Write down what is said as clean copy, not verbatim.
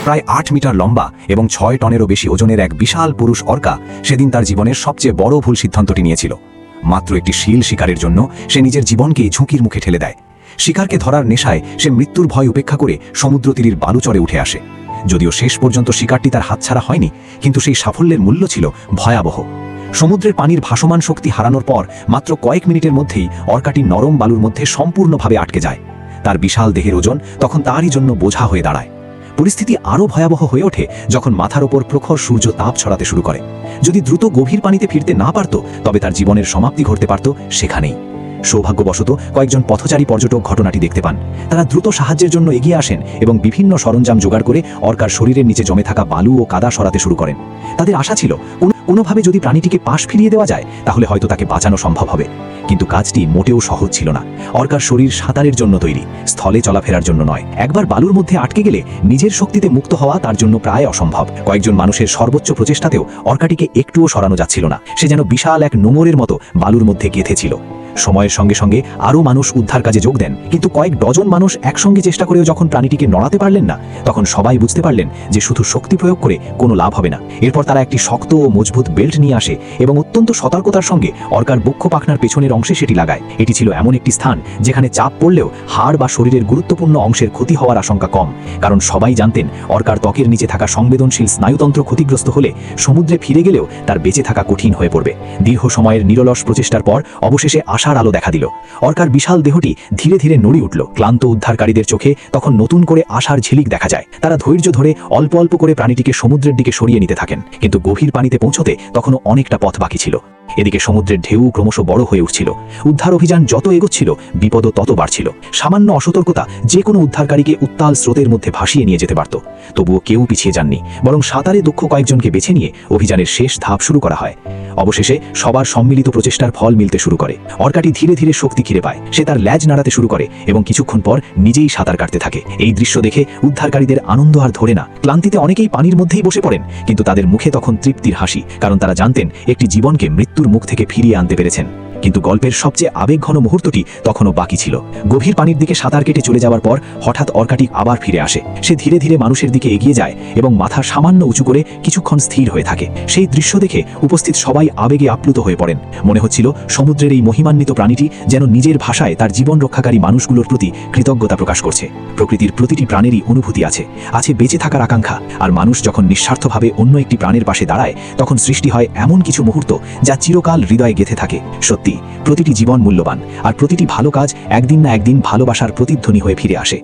প্রায় 8 মিটার লম্বা এবং 6 টনেরও বেশি ওজনের এক বিশাল পুরুষ অর্কা সেদিন তার জীবনের সবচেয়ে বড় ভুল সিদ্ধান্তটি নিয়েছিল। মাত্র একটি শিল শিকারের জন্য সে নিজের জীবনকেই ঝুঁকির মুখে ঠেলে দেয়। শিকারকে ধরার নেশায় সে মৃত্যুর ভয় উপেক্ষা করে সমুদ্রতীরের বালুচরে উঠে আসে। যদিও শেষ পর্যন্ত শিকারটি তার হাতছাড়া হয়নি, কিন্তু সেই সাফল্যের মূল্য ছিল ভয়াবহ। সমুদ্রের পানির ভাসমান শক্তি হারানোর পর মাত্র কয়েক মিনিটের মধ্যেই অর্কাটি নরম বালুর মধ্যে সম্পূর্ণভাবে আটকে যায়। তার বিশাল দেহের ওজন তখন তারই জন্য বোঝা হয়ে দাঁড়ায়। পরিস্থিতি আরও ভয়াবহ হয়ে ওঠে যখন মাথার ওপর প্রখর সূর্য তাপ ছড়াতে শুরু করে। যদি দ্রুত গভীর পানিতে ফিরতে না পারত, তবে তার জীবনের সমাপ্তি ঘটতে পারত সেখানেই। সৌভাগ্যবশত কয়েকজন পথচারী পর্যটক ঘটনাটি দেখতে পান। তারা দ্রুত সাহায্যের জন্য এগিয়ে আসেন এবং বিভিন্ন সরঞ্জাম জোগাড় করে অর্কার শরীরের নিচে জমে থাকা বালু ও কাদা সরাতে শুরু করেন। তাদের আশা ছিল কোনোভাবে যদি প্রাণীটিকে পাশ ফিরিয়ে দেওয়া যায় তাহলে হয়তো তাকে বাঁচানো সম্ভব হবে। কিন্তু কাজটি মোটেও সহজ ছিল না। অর্কার শরীর সাঁতারের জন্য তৈরি, স্থলে চলাফেরার জন্য নয়। একবার বালুর মধ্যে আটকে গেলে নিজের শক্তিতে মুক্ত হওয়া তার জন্য প্রায় অসম্ভব। কয়েকজন মানুষের সর্বোচ্চ প্রচেষ্টাতেও অর্কাটিকে একটুও সরানো যাচ্ছিল না। সে যেন বিশাল এক নোঙরের মতো বালুর মধ্যে গেঁথে ছিল। সময়ের সঙ্গে সঙ্গে আরও মানুষ উদ্ধার কাজে যোগ দেন, কিন্তু কয়েক ডজন মানুষ একসঙ্গে চেষ্টা করেও যখন প্রাণীটিকে নড়াতে পারলেন না, তখন সবাই বুঝতে পারলেন যে শুধু শক্তি প্রয়োগ করে কোনো লাভ হবে না। এরপর তারা একটি শক্ত ও মজবুত বেল্ট নিয়ে আসে এবং অত্যন্ত সতর্কতার সঙ্গে অর্কার বক্ষ পাখনার পেছনের অংশে সেটি লাগায়। এটি ছিল এমন একটি স্থান যেখানে চাপ পড়লেও হাড় বা শরীরের গুরুত্বপূর্ণ অংশের ক্ষতি হওয়ার আশঙ্কা কম, কারণ সবাই জানতেন অর্কার ত্বকের নিচে থাকা সংবেদনশীল স্নায়ুতন্ত্র ক্ষতিগ্রস্ত হলে সমুদ্রে ফিরে গেলেও তার বেঁচে থাকা কঠিন হয়ে পড়বে। দীর্ঘ সময়ের নিরলস প্রচেষ্টার পর অবশেষে আশার আলো দেখা দিল। অর্কার বিশাল দেহটি ধীরে ধীরে নড়ে উঠল। ক্লান্ত উদ্ধারকারীদের চোখে তখন নতুন করে আশার ঝিলিক দেখা যায়। তারা ধৈর্য ধরে অল্প অল্প করে প্রাণীটিকে সমুদ্রের দিকে সরিয়ে নিতে থাকেন, কিন্তু গভীর পানিতে পৌঁছতে তখনও অনেকটা পথ বাকি ছিল। এদিকে সমুদ্রের ঢেউ ক্রমশ বড় হয়ে উঠছিল। উদ্ধার অভিযান যত এগোচ্ছিল বিপদও তত বাড়ছিল। সামান্য অসতর্কতা যে কোনো উদ্ধারকারীকে উত্তাল স্রোতের মধ্যে ভাসিয়ে নিয়ে যেতে পারত। তবুও কেউ পিছিয়ে যাননি, বরং সাঁতারে দক্ষ কয়েকজনকে বেছে নিয়ে অভিযানের শেষ ধাপ শুরু করা হয়। অবশেষে সবার সম্মিলিত প্রচেষ্টার ফল মিলতে শুরু করে। অর্কাটি ধীরে ধীরে শক্তি ফিরে পায়। সে তার ল্যাজ নাড়াতে শুরু করে এবং কিছুক্ষণ পর নিজেই সাঁতার কাটতে থাকে। এই দৃশ্য দেখে উদ্ধারকারীদের আনন্দ আর ধরে না। ক্লান্তিতে অনেকেই পানির মধ্যেই বসে পড়েন, কিন্তু তাদের মুখে তখন তৃপ্তির হাসি, কারণ তারা জানতেন একটি জীবনকে মৃত্যুর মুখ থেকে ফিরিয়ে আনতে পেরেছেন। কিন্তু গল্পের সবচেয়ে আবেগঘন মুহূর্তটি তখনও বাকি ছিল। গভীর পানির দিকে সাঁতার কেটে চলে যাওয়ার পর হঠাৎ অর্কাটি আবার ফিরে আসে। সে ধীরে ধীরে মানুষের দিকে এগিয়ে যায় এবং মাথা সামান্য উঁচু করে কিছুক্ষণ স্থির হয়ে থাকে। সেই দৃশ্য দেখে উপস্থিত সবাই আবেগে আপ্লুত হয়ে পড়েন। মনে হচ্ছিল সমুদ্রের এই মহিমান্বিত প্রাণীটি যেন নিজের ভাষায় তার জীবন রক্ষাকারী মানুষগুলোর প্রতি কৃতজ্ঞতা প্রকাশ করছে। প্রকৃতির প্রতিটি প্রাণেরই অনুভূতি আছে বেঁচে থাকার আকাঙ্ক্ষা, আর মানুষ যখন নিঃস্বার্থভাবে অন্য একটি প্রাণের পাশে দাঁড়ায় তখন সৃষ্টি হয় এমন কিছু মুহূর্ত যা চিরকাল হৃদয়ে গেঁথে থাকে। সত্যি, প্রতিটি জীবন মূল্যবান, আর প্রতিটি ভালো কাজ একদিন না একদিন ভালোবাসার প্রতিধ্বনি হয়ে ফিরে আসে।